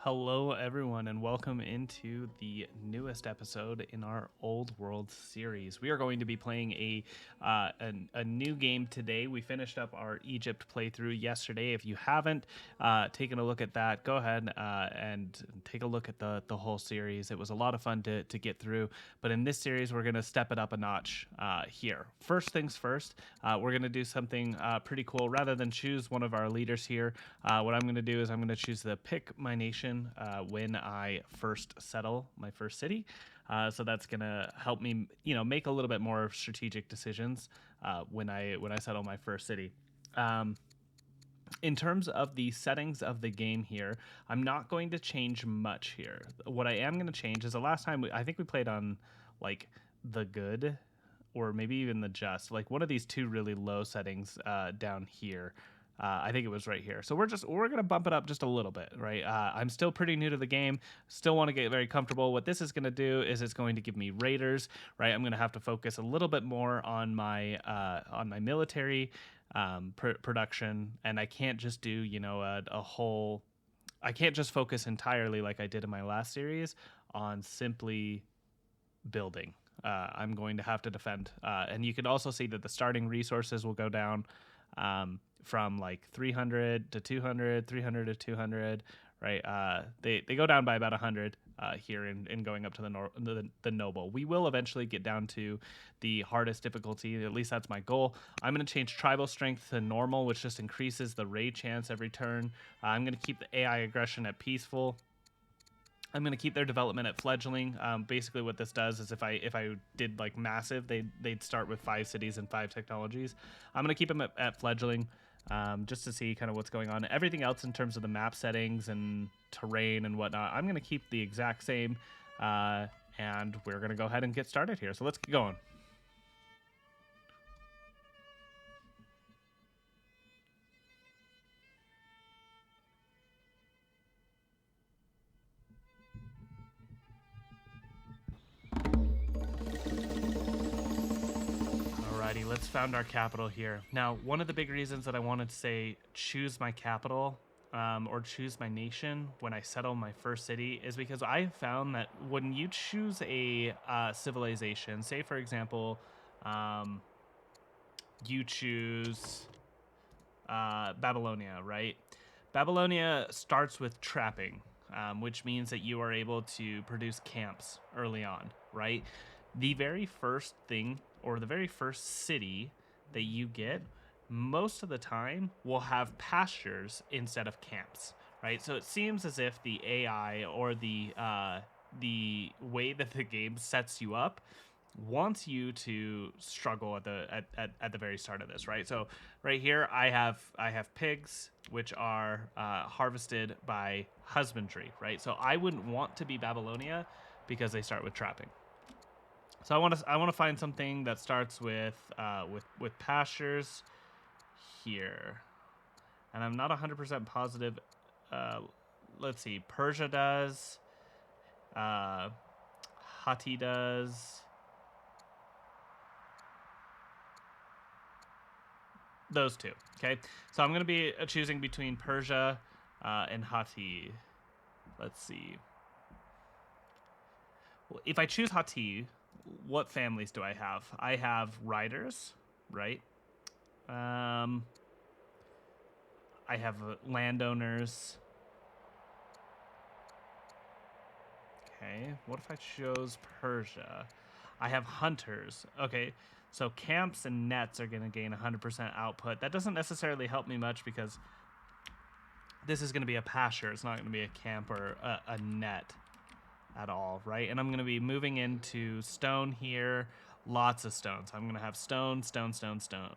Hello, everyone, and welcome into the newest episode in our Old World series. We are going to be playing a new game today. We finished up our Egypt playthrough yesterday. If you haven't taken a look at that, go ahead and take a look at the whole series. It was a lot of fun to get through. But in this series, we're going to step it up a notch here. First things first, we're going to do something pretty cool. Rather than choose one of our leaders here, what I'm going to do is I'm going to choose the pick my nation when I first settle my first city. So that's going to help me, make a little bit more strategic decisions when I settle my first city. In terms of the settings of the game here, I'm not going to change much here. What I am going to change is the last time I think we played on like the good or maybe even the just, like one of these two really low settings down here. I think it was right here. So we're gonna bump it up just a little bit, right? I'm still pretty new to the game. Still want to get very comfortable. What this is gonna do is it's going to give me raiders, right? I'm gonna have to focus a little bit more on my military production, and I can't just do a whole. I can't just focus entirely like I did in my last series on simply building. I'm going to have to defend, and you can also see that the starting resources will go down from like 300 to 200, 300 to 200, right? They go down by about 100 here in going up to the noble. We will eventually get down to the hardest difficulty. At least that's my goal. I'm going to change tribal strength to normal, which just increases the raid chance every turn. I'm going to keep the AI aggression at peaceful. I'm going to keep their development at fledgling. Basically, what this does is if I did like massive, they'd start with 5 cities and 5 technologies. I'm going to keep them at fledgling just to see kind of what's going on. Everything else in terms of the map settings and terrain and whatnot, I'm going to keep the exact same. And we're going to go ahead and get started here. So let's get going. Alrighty, let's found our capital here. Now, one of the big reasons that I wanted to say choose my capital or choose my nation when I settle my first city is because I found that when you choose a civilization, say for example, you choose Babylonia, right? Babylonia starts with trapping, which means that you are able to produce camps early on, right? The very first thing or the very first city that you get, most of the time will have pastures instead of camps, right? So it seems as if the AI or the way that the game sets you up wants you to struggle at the very start of this, right? So right here I have pigs which are harvested by husbandry, right? So I wouldn't want to be Babylonia because they start with trapping. So I want to find something that starts with pastures here, and I'm not 100% positive. Let's see, Persia does, Hatti does. Those two. Okay, so I'm going to be choosing between Persia and Hatti. Let's see. Well, if I choose Hatti, what families do I have? I have riders, right? I have landowners. Okay, what if I chose Persia? I have hunters. Okay, so camps and nets are going to gain 100% output. That doesn't necessarily help me much because this is going to be a pasture. It's not going to be a camp or a net at all, right? And I'm going to be moving into stone here. Lots of stones. I'm going to have stone, stone, stone, stone,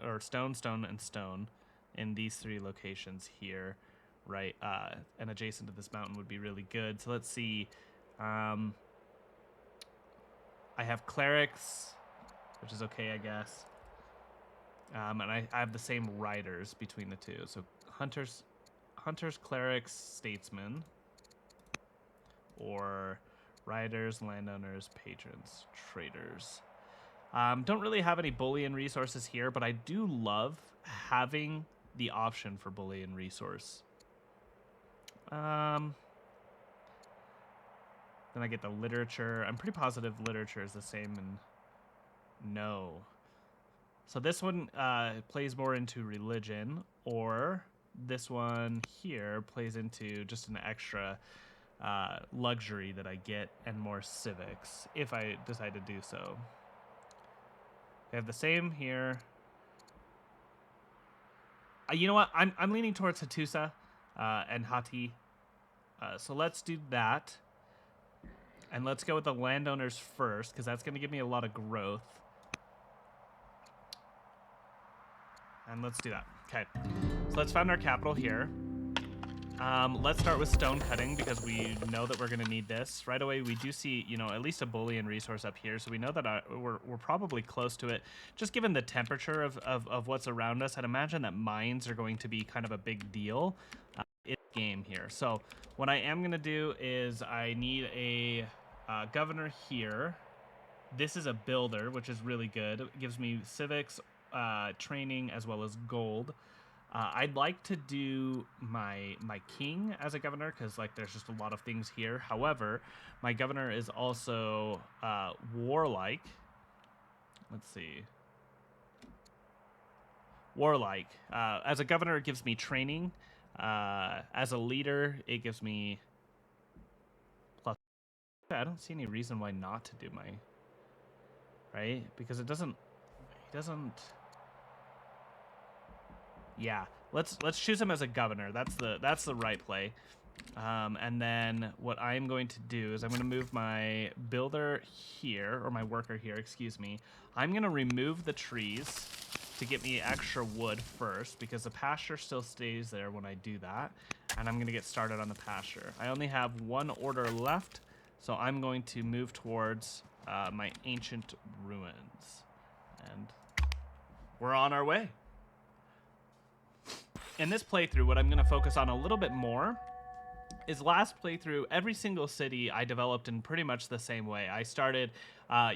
or stone, stone, and stone in these 3 locations here, right? And adjacent to this mountain would be really good. So let's see. I have clerics, which is okay, I guess. And I have the same riders between the two. So hunters, clerics, statesmen, or riders, landowners, patrons, traders. Don't really have any bullion resources here, but I do love having the option for bullion resource. Then I get the literature. I'm pretty positive literature is the same. And no. So this one plays more into religion, or this one here plays into just an extra luxury that I get and more civics if I decide to do so. They have the same here. You know what? I'm leaning towards Hattusa and Hati. So let's do that. And let's go with the landowners first, because that's going to give me a lot of growth. And let's do that. Okay. So let's found our capital here. Let's start with stone cutting, because we know that we're going to need this. Right away, we do see, you know, at least a bullion resource up here, so we know that we're probably close to it. Just given the temperature of what's around us, I'd imagine that mines are going to be kind of a big deal in the game here. So what I am going to do is I need a governor here. This is a builder, which is really good. It gives me civics, training, as well as gold. I'd like to do my king as a governor, because like there's just a lot of things here. However, my governor is also warlike. Let's see. Warlike. As a governor, it gives me training. As a leader, it gives me plus. I don't see any reason why not to do my. Right? Because it doesn't. He doesn't. Yeah, let's choose him as a governor. That's the right play. And then what I'm going to do is I'm going to move my builder here, or my worker here, excuse me. I'm going to remove the trees to get me extra wood first, because the pasture still stays there when I do that. And I'm going to get started on the pasture. I only have one order left, so I'm going to move towards my ancient ruins. And we're on our way. In this playthrough, what I'm going to focus on a little bit more is last playthrough, every single city I developed in pretty much the same way. I started,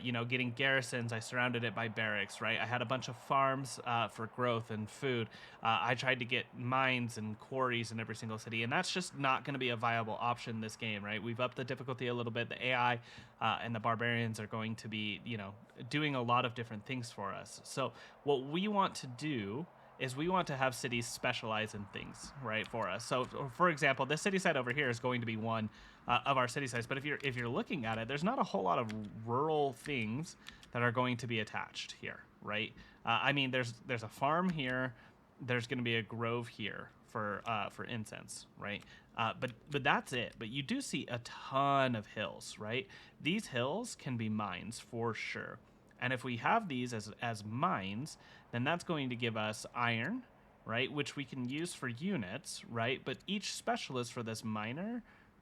you know, getting garrisons. I surrounded it by barracks, right? I had a bunch of farms for growth and food. I tried to get mines and quarries in every single city, and that's just not going to be a viable option in this game, right? We've upped the difficulty a little bit. The AI and the barbarians are going to be, you know, doing a lot of different things for us. So what we want to do is we want to have cities specialize in things, right, for us. So, for example, this city site over here is going to be one of our city sites. But if you're looking at it, there's not a whole lot of rural things that are going to be attached here, right? I mean, there's a farm here. There's going to be a grove here for incense, right? But that's it. But you do see a ton of hills, right? These hills can be mines for sure. And if we have these as mines, then that's going to give us iron, right, which we can use for units, right? But each specialist for this miner,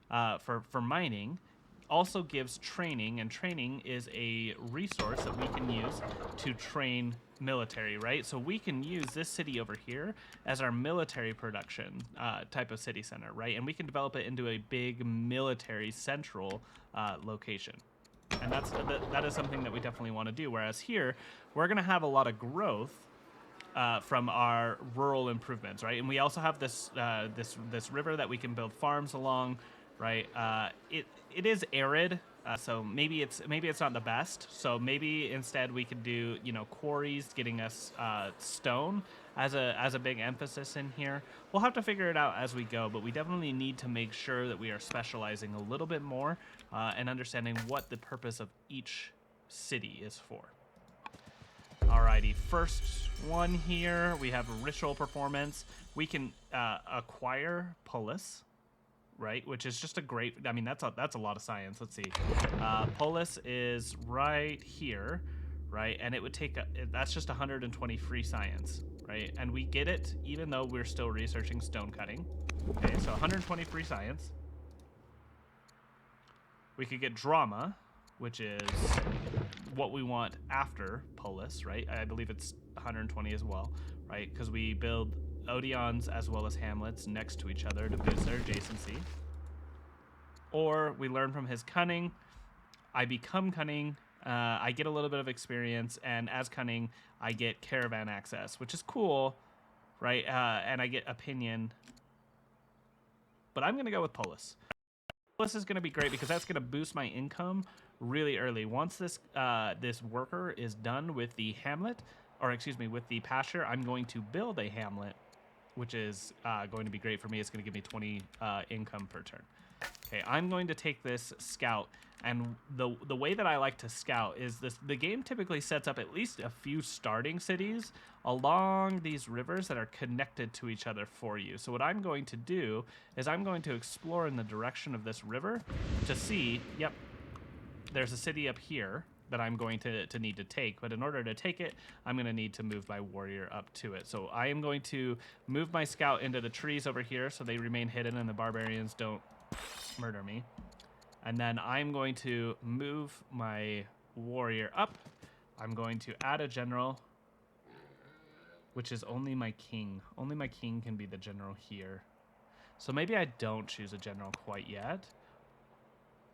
for mining, also gives training, and training is a resource that we can use to train military, right? So we can use this city over here as our military production type of city center, right? And we can develop it into a big military central location. And that is something that we definitely want to do. Whereas here, we're going to have a lot of growth from our rural improvements, right? And we also have this this river that we can build farms along, right? It is arid, so maybe it's not the best. So maybe instead we could do, you know, quarries, getting us stone as a big emphasis in here. We'll have to figure it out as we go, but we definitely need to make sure that we are specializing a little bit more and understanding what the purpose of each city is for. Alrighty, first one here, we have ritual performance. We can acquire polis, right? Which is just a great, I mean, that's a lot of science. Let's see. Polis is right here, right? And it would take, that's just 120 free science, right? And we get it even though we're still researching stone cutting. Okay, so 120 free science. We could get drama, which is what we want after polis, right? I believe it's 120 as well, right? Because we build Odeons as well as hamlets next to each other to boost their adjacency. Or we learn from his cunning. I become cunning. I get a little bit of experience, and as cunning, I get caravan access, which is cool, right? And I get opinion. But I'm going to go with polis. this is going to be great because that's going to boost my income really early. Once this this worker is done with the hamlet, or excuse me, with the pasture, I'm going to build a hamlet, which is going to be great for me. It's going to give me 20 income per turn. Okay, I'm going to take this scout, and the way that I like to scout is this: the game typically sets up at least a few starting cities along these rivers that are connected to each other for you. So what I'm going to do is I'm going to explore in the direction of this river to see, yep, there's a city up here that I'm going to need to take, but in order to take it, I'm going to need to move my warrior up to it. So I am going to move my scout into the trees over here so they remain hidden and the barbarians don't murder me. And then I'm going to move my warrior up. I'm going to add a general, which is only my king. Only my king can be the general here. So maybe I don't choose a general quite yet.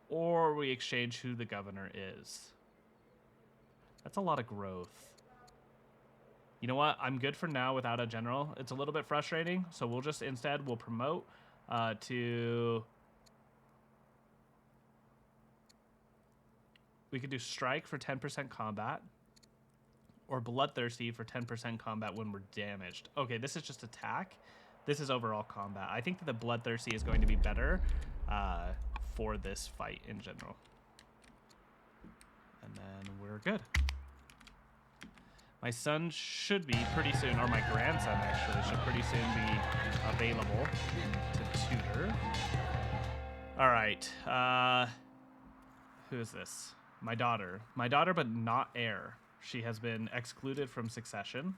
Or we exchange who the governor is. That's a lot of growth. You know what? I'm good for now without a general. It's a little bit frustrating, so we'll just instead we'll promote to... We could do strike for 10% combat, or bloodthirsty for 10% combat when we're damaged. Okay, this is just attack. This is overall combat. I think that the bloodthirsty is going to be better for this fight in general. And then we're good. My son should be pretty soon, or my grandson actually, should pretty soon be available to tutor. All right. Who is this? My daughter. My daughter, but not heir. She has been excluded from succession.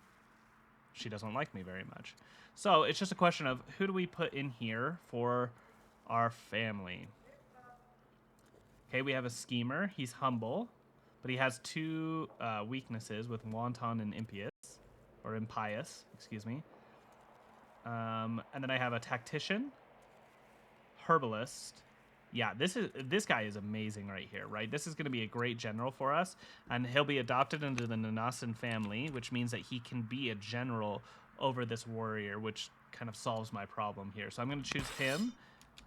She doesn't like me very much. So it's just a question of who do we put in here for our family? Okay, we have a schemer. He's humble, but he has two weaknesses with wanton and impious, or impious, excuse me. And then I have a tactician, herbalist. Yeah, this guy is amazing right here, right? This is going to be a great general for us, and he'll be adopted into the Nanasan family, which means that he can be a general over this warrior, which kind of solves my problem here. So I'm going to choose him,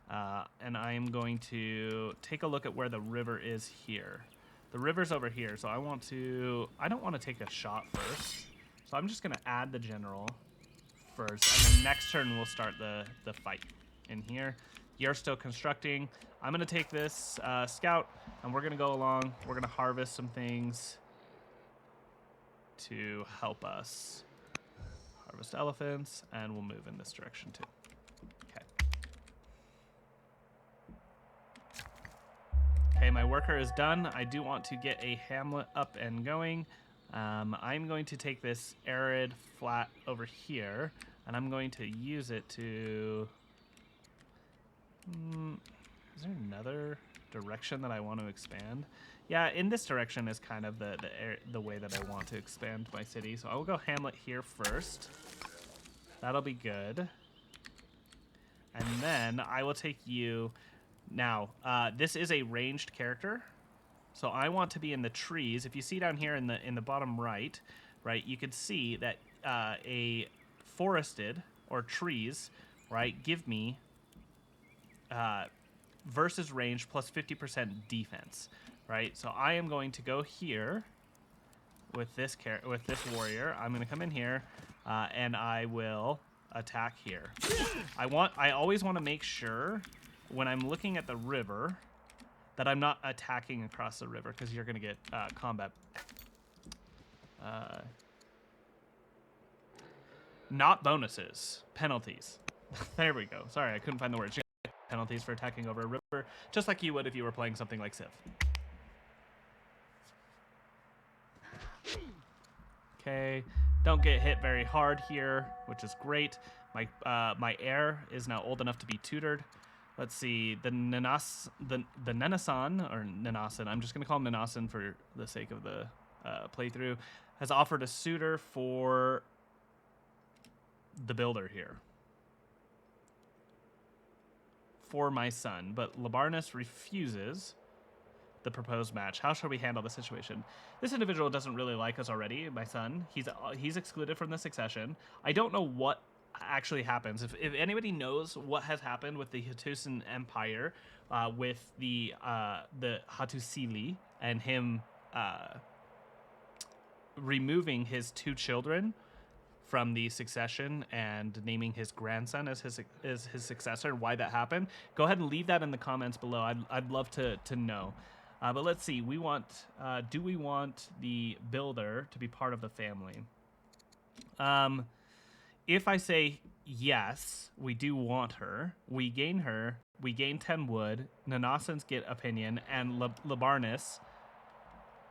and I am going to take a look at where the river is here. The river's over here, so I don't want to take a shot first. So I'm just going to add the general first, and then next turn we'll start the fight in here. You're still constructing. I'm going to take this scout, and we're going to go along. We're going to harvest some things to help us. Harvest elephants, and we'll move in this direction too. Okay. Okay, my worker is done. I do want to get a hamlet up and going. I'm going to take this arid flat over here, and I'm going to use it to... is there another direction that I want to expand? Yeah, in this direction is kind of the way that I want to expand my city. So I will go hamlet here first. That'll be good. And then I will take you. Now, this is a ranged character, so I want to be in the trees. If you see down here in the bottom right, you can see that a forested or trees, right, give me versus range plus 50% defense, right? So I am going to go here with this warrior. I'm going to come in here, and I will attack here. I always want to make sure when I'm looking at the river that I'm not attacking across the river, because you're going to get combat. Not bonuses, penalties. There we go. Sorry, I couldn't find the word. Penalties for attacking over a river, just like you would if you were playing something like Civ. Okay, don't get hit very hard here, which is great. My heir is now old enough to be tutored. Let's see, the Nanasan, or Nanasan, I'm just going to call him Nanasan for the sake of the playthrough, has offered a suitor for the builder here. For my son, but Labarnus refuses the proposed match. How shall we handle the situation? This individual doesn't really like us already, my son. He's excluded from the succession. I don't know what actually happens. If anybody knows what has happened with the Hattusan Empire, with the Hattusili and him removing his 2 children from the succession and naming his grandson as his successor, and why that happened, go ahead and leave that in the comments below. I'd love to know. But let's see. We want. Do we want the builder to be part of the family? If I say yes, we do want her. We gain her. We gain 10 wood. Nanasans get opinion, and Labarnis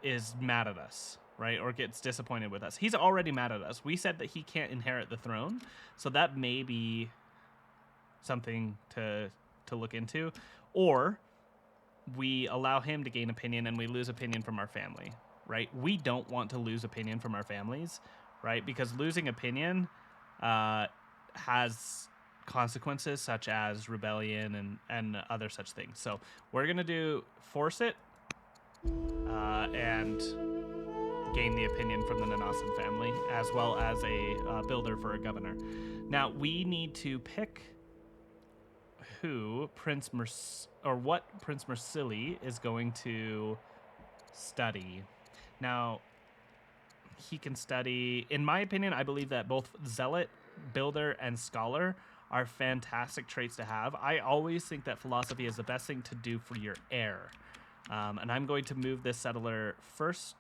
is mad at us, right? Or gets disappointed with us. He's already mad at us. We said that he can't inherit the throne, so that may be something to look into. Or we allow him to gain opinion and we lose opinion from our family, right? We don't want to lose opinion from our families, right? Because losing opinion has consequences such as rebellion and other such things. So we're going to do force it and gain the opinion from the Nanasan family, as well as a builder for a governor. Now, we need to pick what Prince Mersili is going to study. Now, he can study, in my opinion, I believe that both Zealot, Builder, and Scholar are fantastic traits to have. I always think that philosophy is the best thing to do for your heir. And I'm going to move this settler first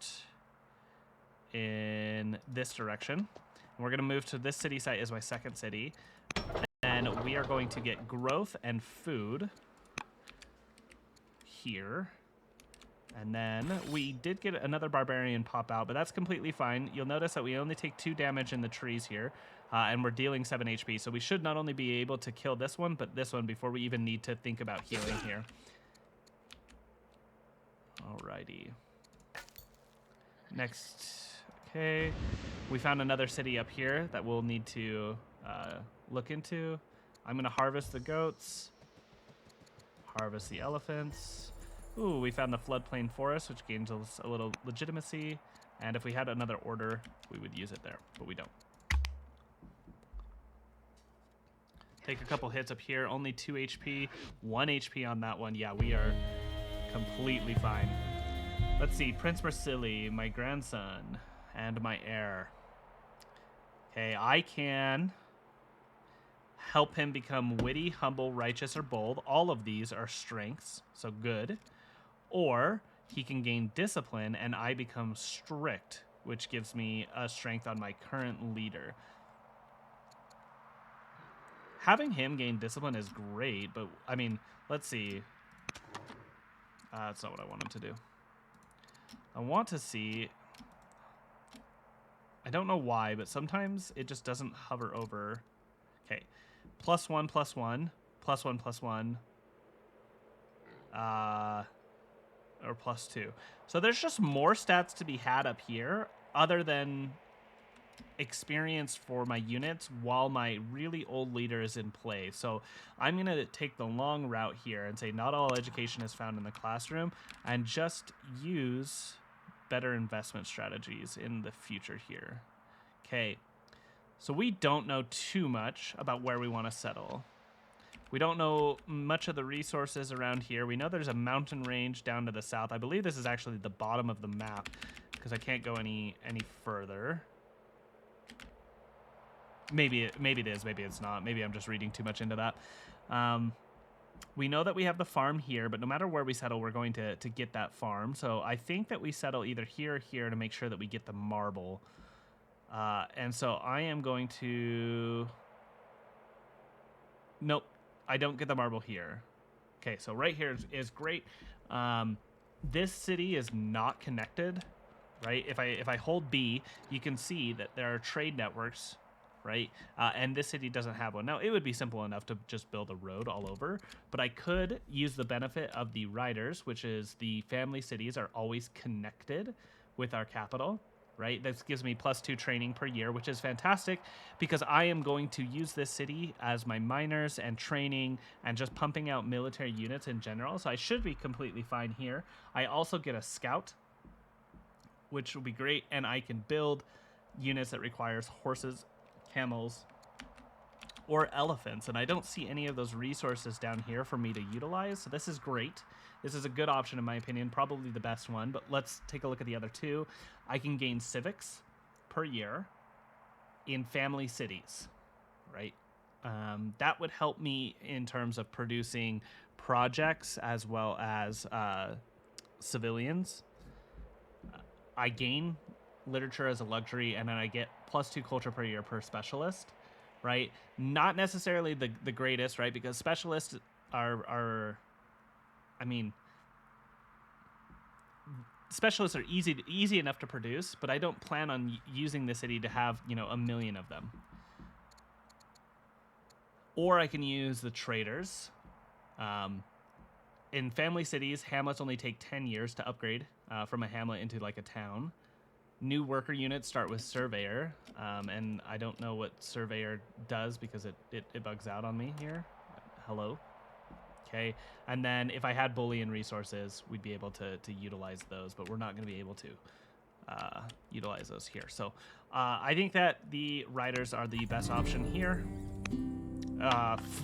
in this direction. And we're going to move to this city site as my second city. And we are going to get growth and food here. And then we did get another barbarian pop out, but that's completely fine. You'll notice that we only take 2 damage in the trees here, and we're dealing 7 HP. So we should not only be able to kill this one, but this one before we even need to think about healing here. Alrighty. Next, okay. We found another city up here that we'll need to look into. I'm going to harvest the goats, harvest the elephants. Ooh, we found the floodplain forest, which gains us a little legitimacy. And if we had another order, we would use it there, but we don't. Take a couple hits up here. Only 2 HP, 1 HP on that one. Yeah, we are completely fine. Let's see. Prince Mersili, my grandson, and my heir. Okay, I can help him become witty, humble, righteous, or bold. All of these are strengths, so good. Or he can gain discipline, and I become strict, which gives me a strength on my current leader. Having him gain discipline is great, but, I mean, let's see. That's not what I want him to do. I want to see... I don't know why, but sometimes it just doesn't hover over... Okay. +1, +1, +1, +1. Or +2. So there's just more stats to be had up here other than experience for my units while my really old leader is in play. So I'm going to take the long route here and say not all education is found in the classroom and just use better investment strategies in the future here. Okay. So we don't know too much about where we want to settle. We don't know much of the resources around here. We know there's a mountain range down to the south. I believe this is actually the bottom of the map because I can't go any further. Maybe it is, maybe it's not. Maybe I'm just reading too much into that. We know that we have the farm here, but no matter where we settle, we're going to get that farm. So I think that we settle either here or here to make sure that we get the marble. And so I am going to... Nope, I don't get the marble here. Okay, so right here is great. This city is not connected, right? If I hold B, you can see that there are trade networks, right? And this city doesn't have one. Now, it would be simple enough to just build a road all over, but I could use the benefit of the riders, which is the family cities are always connected with our capital, right? This gives me +2 training per year, which is fantastic because I am going to use this city as my miners and training and just pumping out military units in general. So I should be completely fine here. I also get a scout, which will be great. And I can build units that requires horses, camels, or elephants, and I don't see any of those resources down here for me to utilize, so this is great. This is a good option in my opinion, probably the best one, but let's take a look at the other two. I can gain civics per year in family cities, right? That would help me in terms of producing projects as well as civilians. I gain literature as a luxury, and then I get +2 culture per year per specialist, right? Not necessarily the greatest, right? Because specialists are I mean, specialists are easy enough to produce, but I don't plan on using the city to have, you know, 1 million of them. Or I can use the traders. In family cities, hamlets only take 10 years to upgrade from a hamlet into like a town. New worker units start with surveyor, and I don't know what surveyor does because it bugs out on me here. Hello. Okay, and then if I had bullion resources, we'd be able to utilize those, but we're not going to be able to utilize those here. So I think that the riders are the best option here.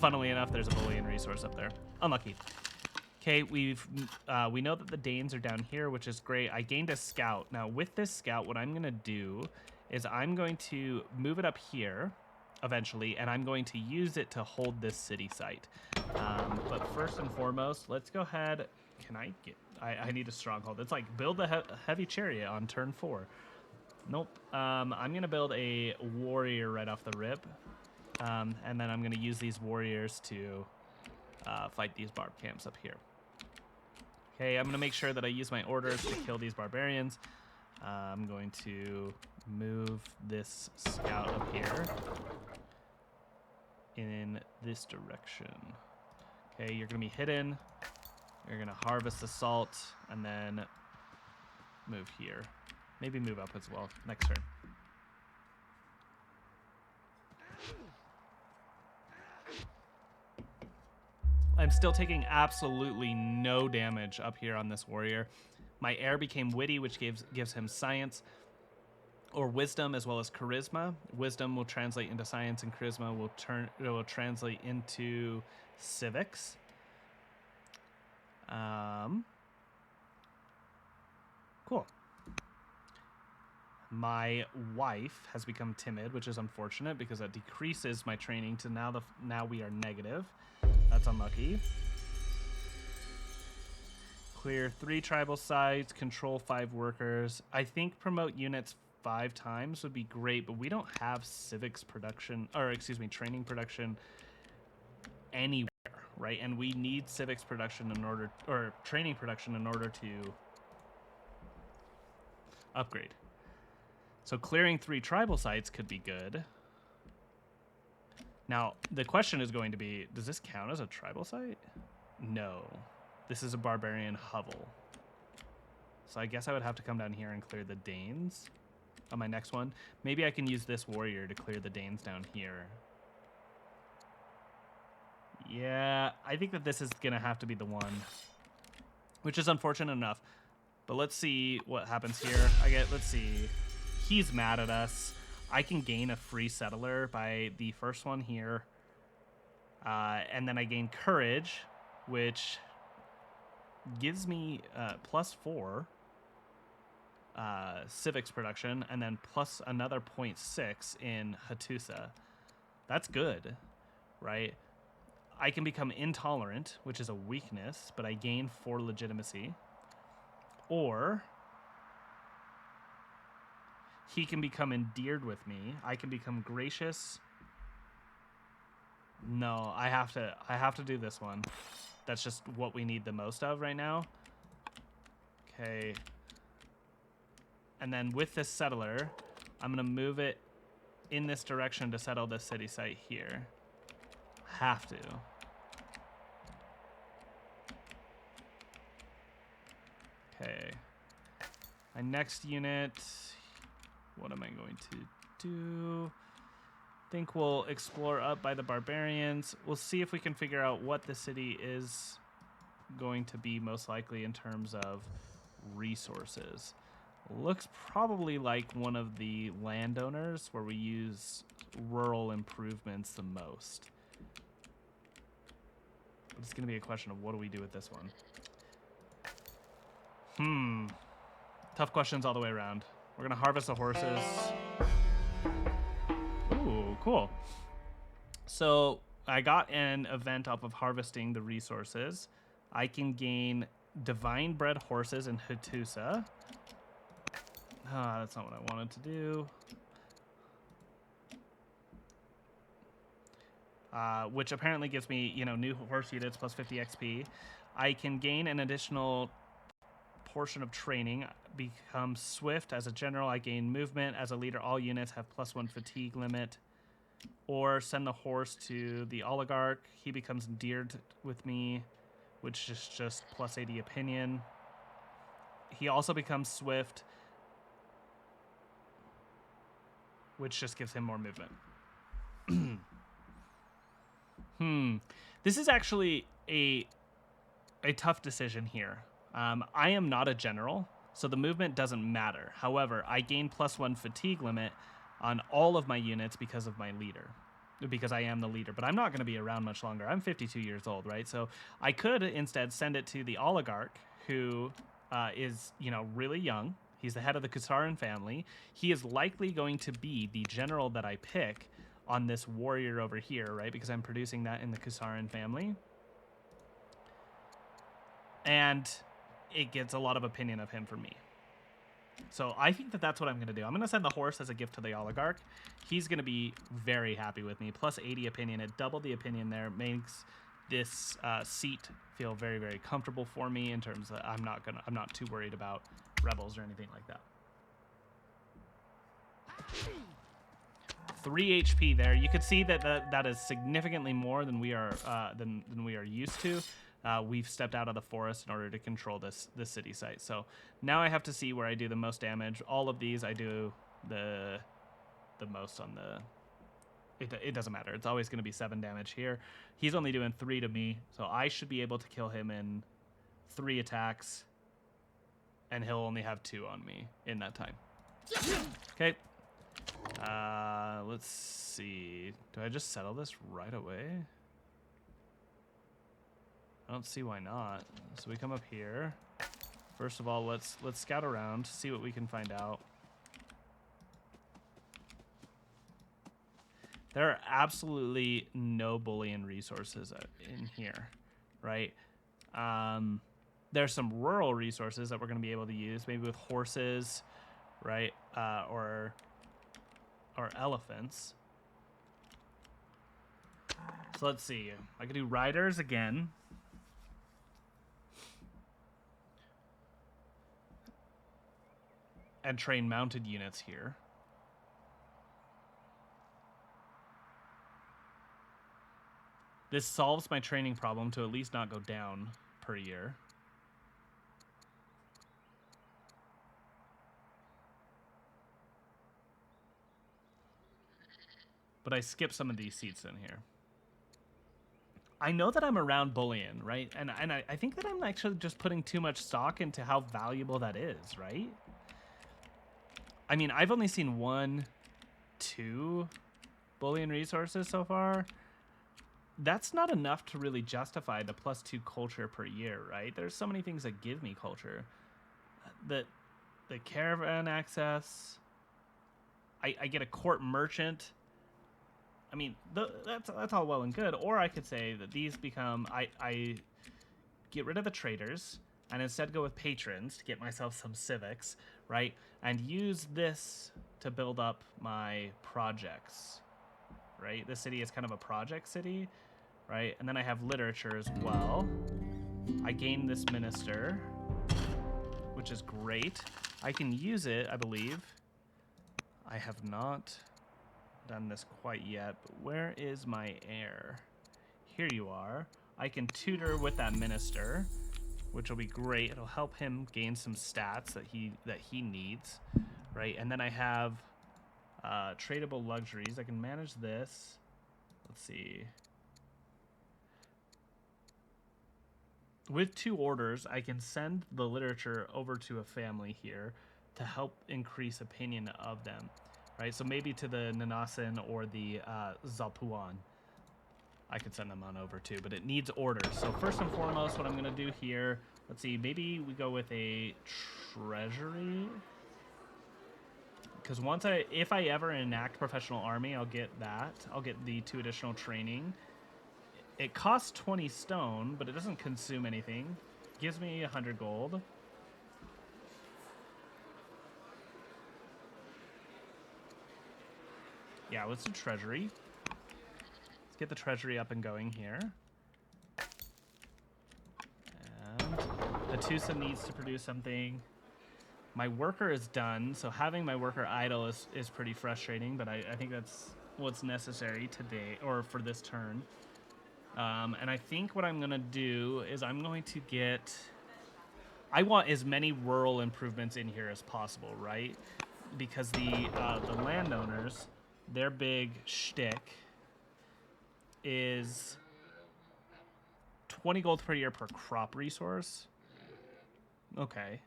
Funnily enough, there's a bullion resource up there. Unlucky. Okay, we know that the Danes are down here, which is great. I gained a scout. Now, with this scout, what I'm going to do is I'm going to move it up here eventually, and I'm going to use it to hold this city site. But first and foremost, let's go ahead. Can I get... I need a stronghold. It's like build a heavy chariot on turn 4. Nope. I'm going to build a warrior right off the rip. And then I'm going to use these warriors to fight these barb camps up here. Okay, I'm going to make sure that I use my orders to kill these barbarians. I'm going to move this scout up here in this direction. Okay, you're going to be hidden. You're going to harvest assault and then move here. Maybe move up as well next turn. I'm still taking absolutely no damage up here on this warrior. My heir became witty, which gives him science or wisdom as well as charisma. Wisdom will translate into science, and charisma will translate into civics. Cool. My wife has become timid, which is unfortunate because that decreases my training to now we are negative. That's unlucky. Clear 3 tribal sites, control 5 workers. I think promote units 5 times would be great, but we don't have civics production, or excuse me, training production anywhere, right? And we need civics production in order, or training production in order to upgrade. So clearing 3 tribal sites could be good. Now, the question is going to be, does this count as a tribal site? No. This is a barbarian hovel. So I guess I would have to come down here and clear the Danes on my next one. Maybe I can use this warrior to clear the Danes down here. Yeah, I think that this is going to have to be the one, which is unfortunate enough. But let's see what happens here. Let's see. He's mad at us. I can gain a free settler by the first one here. And then I gain courage, which gives me +4 civics production, and then plus another 0.6 in Hattusa. That's good, right? I can become intolerant, which is a weakness, but I gain 4 legitimacy. Or he can become endeared with me. I can become gracious. No, I have to do this one. That's just what we need the most of right now. Okay. And then with this settler, I'm going to move it in this direction to settle this city site here. Have to. Okay. My next unit, what am I going to do? I think we'll explore up by the barbarians. We'll see if we can figure out what the city is going to be most likely in terms of resources. Looks probably like one of the landowners where we use rural improvements the most. But it's going to be a question of what do we do with this one? Tough questions all the way around. We're going to harvest the horses. Ooh, cool. So I got an event off of harvesting the resources. I can gain divine bred horses in Hattusa. That's not what I wanted to do. Which apparently gives me, new horse units plus 50 XP. I can gain an additional portion of training, become swift. As a general, I gain movement. As a leader, all units have +1 fatigue limit. Or send the horse to the oligarch. He becomes endeared with me, which is just +80 opinion. He also becomes swift, which just gives him more movement. This is actually a tough decision here. I am not a general, so the movement doesn't matter. However, I gain +1 fatigue limit on all of my units because of my leader, because I am the leader. But I'm not going to be around much longer. I'm 52 years old, right? So I could instead send it to the oligarch, who is, really young. He's the head of the Kusaran family. He is likely going to be the general that I pick on this warrior over here, right? Because I'm producing that in the Kusaran family. And it gets a lot of opinion of him for me. So I think that that's what I'm going to do. I'm going to send the horse as a gift to the oligarch. He's going to be very happy with me. +80 opinion. It doubled the opinion there. It makes this seat feel very, very comfortable for me in terms of I'm not too worried about rebels or anything like that. 3 HP there. You could see that is significantly more than we are than we are used to. We've stepped out of the forest in order to control this city site. So now I have to see where I do the most damage. All of these I do the most on the. It doesn't matter. It's always going to be 7 damage here. He's only doing 3 to me, so I should be able to kill him in 3 attacks, and he'll only have 2 on me in that time. Okay. Let's see. Do I just settle this right away? I don't see why not. So we come up here. First of all, let's scout around, see what we can find out. There are absolutely no bullion resources in here, right? There's some rural resources that we're going to be able to use, maybe with horses, right? Or elephants. So let's see. I could do riders again. And train mounted units here. This solves my training problem to at least not go down per year. But I skip some of these seats in here. I know that I'm around bullion, right? And I think that I'm actually just putting too much stock into how valuable that is, right? I mean, I've only seen 1, 2 bullion resources so far. That's not enough to really justify the +2 culture per year, right? There's so many things that give me culture. The caravan access. I get a court merchant. I mean, that's all well and good. Or I could say that these become... I get rid of the traders and instead go with patrons to get myself some civics, right? And use this to build up my projects, right? The city is kind of a project city, right? And then I have literature as well. I gain this minister, which is great. I can use it, I believe. I have not done this quite yet, but where is my heir? Here you are. I can tutor with that minister, which will be great. It'll help him gain some stats that he needs, right? And then I have tradable luxuries. I can manage this. Let's see. With 2 orders, I can send the literature over to a family here. to help increase opinion of them, right? So maybe to the Nanasan or the Zalpuan. I could send them on over too, but it needs orders. So first and foremost, what I'm going to do here, let's see, maybe we go with a treasury. Because if I ever enact professional army, I'll get that. I'll get the 2 additional training. It costs 20 stone, but it doesn't consume anything. Gives me 100 gold. Yeah, let's do treasury. Let's get the treasury up and going here. And Hattusa needs to produce something. My worker is done, so having my worker idle is pretty frustrating, but I think that's what's necessary today, or for this turn. And I think what I'm going to do is I'm going to get... I want as many rural improvements in here as possible, right? Because the landowners, their big shtick is 20 gold per year per crop resource. Okay.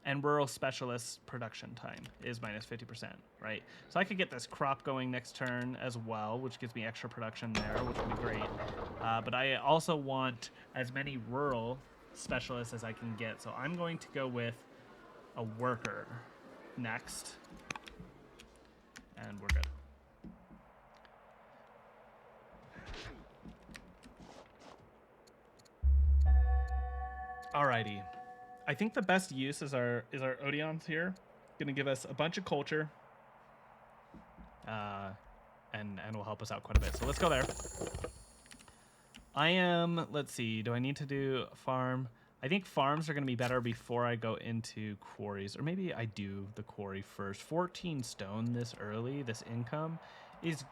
And rural specialist production time is minus 50%, right? So I could get this crop going next turn as well, which gives me extra production there, which would be great. But I also want as many rural specialists as I can get. So I'm going to go with a worker next. And we're good. Alrighty. I think the best use is our Odeons here. Gonna give us a bunch of culture. And will help us out quite a bit. So let's go there. Let's see, do I need to do farm? I think farms are gonna be better before I go into quarries. Or maybe I do the quarry first. 14 stone this early, this income, is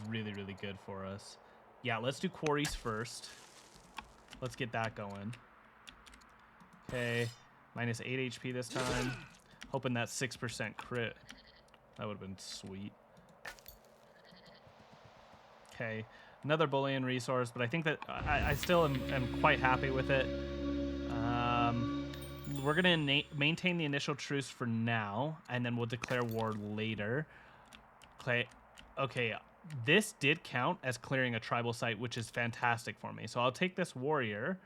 really, really good for us. Yeah, let's do quarries first. Let's get that going. Okay, minus 8 HP this time. Hoping that 6% crit. That would have been sweet. Okay, another bullion resource, but I think that I still am quite happy with it. We're going to maintain the initial truce for now, and then we'll declare war later. Okay, this did count as clearing a tribal site, which is fantastic for me. So I'll take this warrior.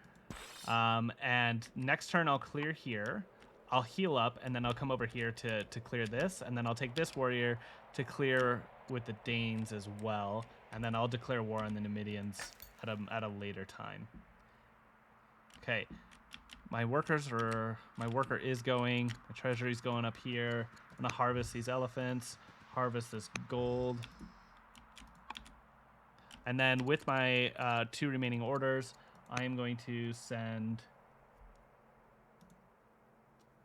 And next turn I'll clear here, I'll heal up, and then I'll come over here to clear this, and then I'll take this warrior to clear with the Danes as well, and then I'll declare war on the Numidians at a later time. Okay, my worker is going, my treasury's going up here. I'm gonna harvest these elephants, harvest this gold, and then with my 2 remaining orders, I am going to send,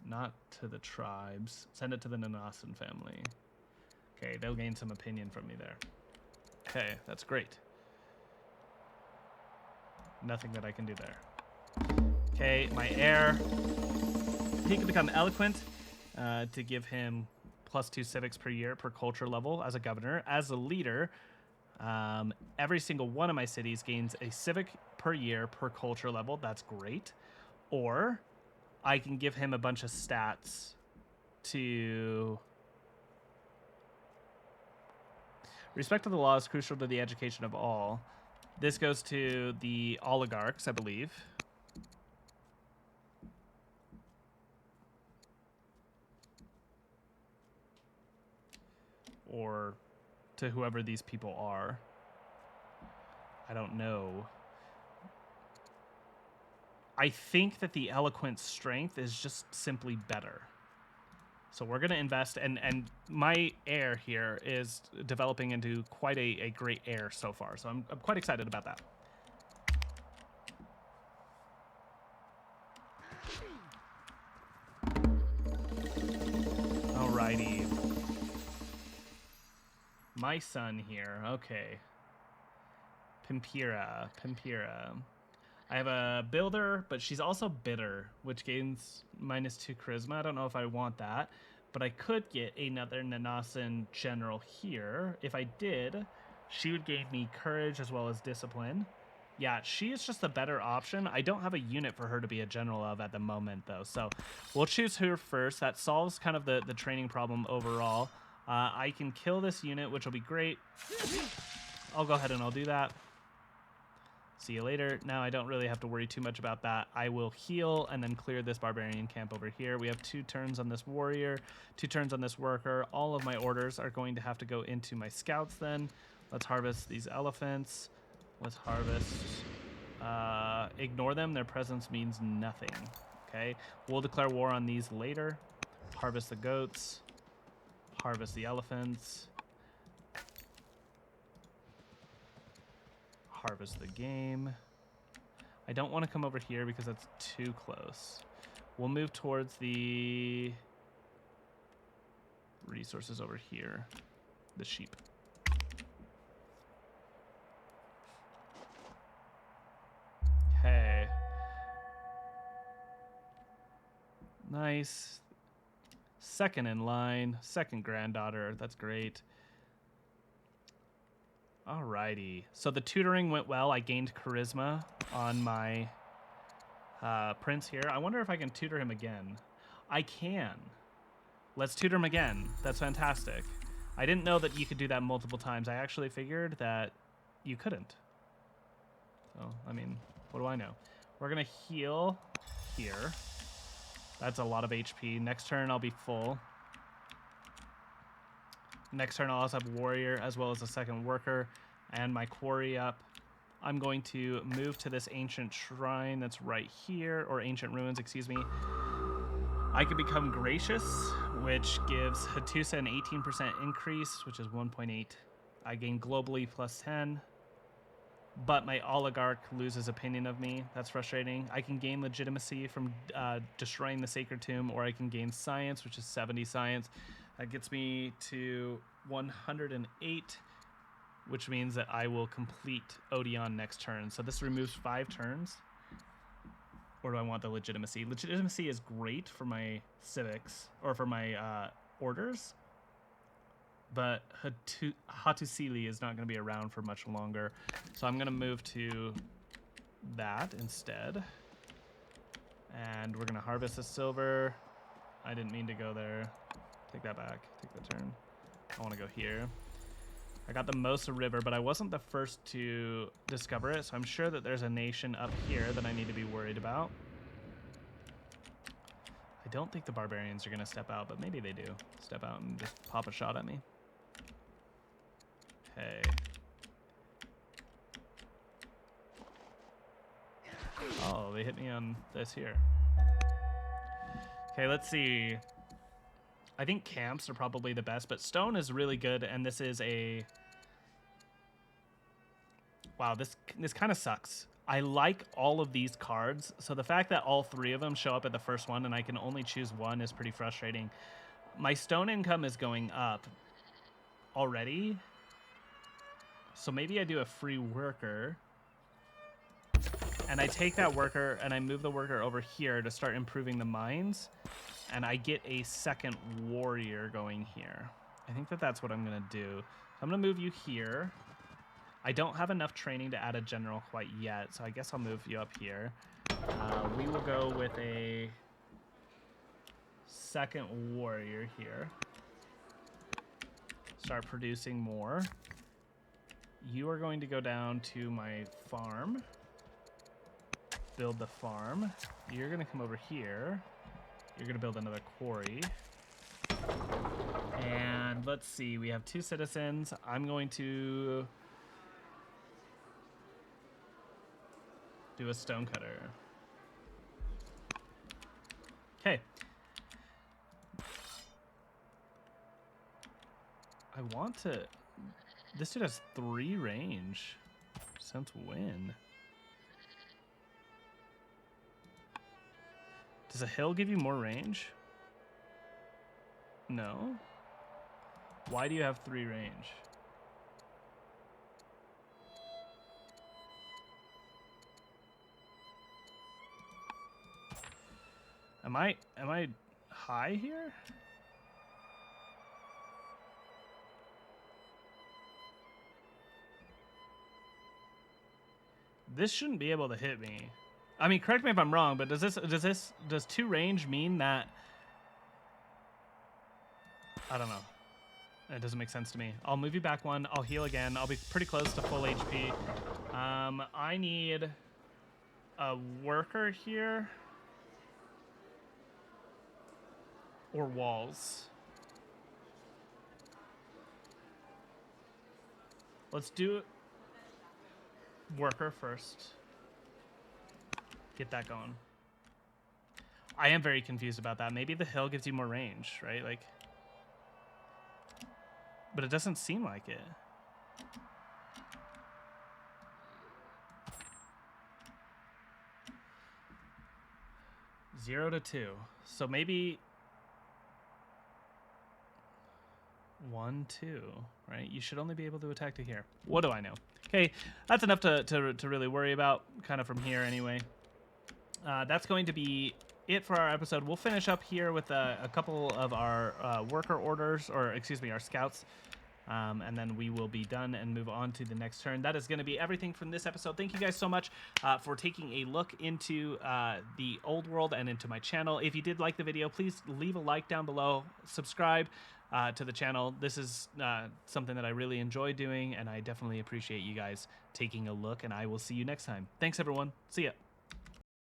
not to the tribes, send it to the Nanasan family. Okay, they'll gain some opinion from me there. Okay, that's great. Nothing that I can do there. Okay, my heir, he can become eloquent to give him +2 civics per year per culture level as a governor. As a leader, every single one of my cities gains a civic per year per culture level. That's great. Or I can give him a bunch of stats to... Respect to the law is crucial to the education of all. This goes to the oligarchs, I believe. Or to whoever these people are. I don't know. I think that the eloquent strength is just simply better. So we're going to invest, and my heir here is developing into quite a great heir so far. So I'm quite excited about that. Alrighty. My son here, okay. Pimpira. I have a builder, but she's also bitter, which gains -2 charisma. I don't know if I want that, but I could get another Nanasan general here. If I did, she would gain me courage as well as discipline. Yeah, she is just the better option. I don't have a unit for her to be a general of at the moment, though. So we'll choose her first. That solves kind of the training problem overall. I can kill this unit, which will be great. I'll go ahead and I'll do that. See you later. Now I don't really have to worry too much about that. I will heal and then clear this barbarian camp over here. We have 2 turns on this warrior, 2 turns on this worker. All of my orders are going to have to go into my scouts then. Let's harvest these elephants. Let's harvest. Ignore them. Their presence means nothing. Okay. We'll declare war on these later. Harvest the goats. Harvest the elephants. Harvest the game. I don't want to come over here because that's too close. We'll move towards the resources over here. The sheep. Okay. Nice. Second in line. Second granddaughter. That's great. Alrighty. So the tutoring went well. I gained charisma on my prince here. I wonder if I can tutor him again. I can. Let's tutor him again. That's fantastic. I didn't know that you could do that multiple times. I actually figured that you couldn't. So, I mean, what do I know? We're going to heal here. That's a lot of HP. Next turn, I'll be full. Next turn, I'll also have warrior as well as a second worker and my quarry up. I'm going to move to this ancient shrine that's right here, or ancient ruins, excuse me. I could become gracious, which gives Hattusa an 18% increase, which is 1.8. I gain globally plus 10. But my oligarch loses opinion of me. That's frustrating. I can gain legitimacy from destroying the sacred tomb, or I can gain science, which is 70 science. That gets me to 108, which means that I will complete Odeon next turn. So this removes 5 turns. Or do I want the legitimacy? Legitimacy is great for my civics, or for my orders. But Hattusili is not going to be around for much longer. So I'm going to move to that instead. And we're going to harvest the silver. I didn't mean to go there. Take that back. Take the turn. I want to go here. I got the Mosa River, but I wasn't the first to discover it. So I'm sure that there's a nation up here that I need to be worried about. I don't think the barbarians are going to step out, but maybe they do. Step out and just pop a shot at me. Okay. Oh, they hit me on this here. Okay, let's see. I think camps are probably the best, but stone is really good, and this is a... Wow, this kind of sucks. I like all of these cards, so the fact that all 3 of them show up at the first one and I can only choose one is pretty frustrating. My stone income is going up already, so maybe I do a free worker, and I take that worker and I move the worker over here to start improving the mines, and I get a second warrior going here. I think that that's what I'm going to do. So I'm going to move you here. I don't have enough training to add a general quite yet, so I guess I'll move you up here. We will go with a second warrior here. Start producing more. You are going to go down to my farm. Build the farm. You're going to come over here. You're going to build another quarry. And let's see, we have 2 citizens. I'm going to do a stonecutter. Okay. I want to... This dude has 3 range. Since when? Does a hill give you more range? No. Why do you have 3 range? Am I high here? This shouldn't be able to hit me. I mean, correct me if I'm wrong, but does 2 range mean that? I don't know. It doesn't make sense to me. I'll move you back 1. I'll heal again. I'll be pretty close to full HP. I need a worker here. Or walls. Let's do worker first. Get that going. I am very confused about that. Maybe the hill gives you more range, right? Like, but it doesn't seem like it. Zero to 2. So maybe 1, 2, right? You should only be able to attack to here. What do I know? Okay, that's enough to really worry about, kind of from here anyway. That's going to be it for our episode. We'll finish up here with a couple of our worker orders, or excuse me, our scouts. And then we will be done and move on to the next turn. That is going to be everything from this episode. Thank you guys so much for taking a look into the old world and into my channel. If you did like the video, please leave a like down below. Subscribe to the channel. This is something that I really enjoy doing, and I definitely appreciate you guys taking a look, and I will see you next time. Thanks, everyone. See ya.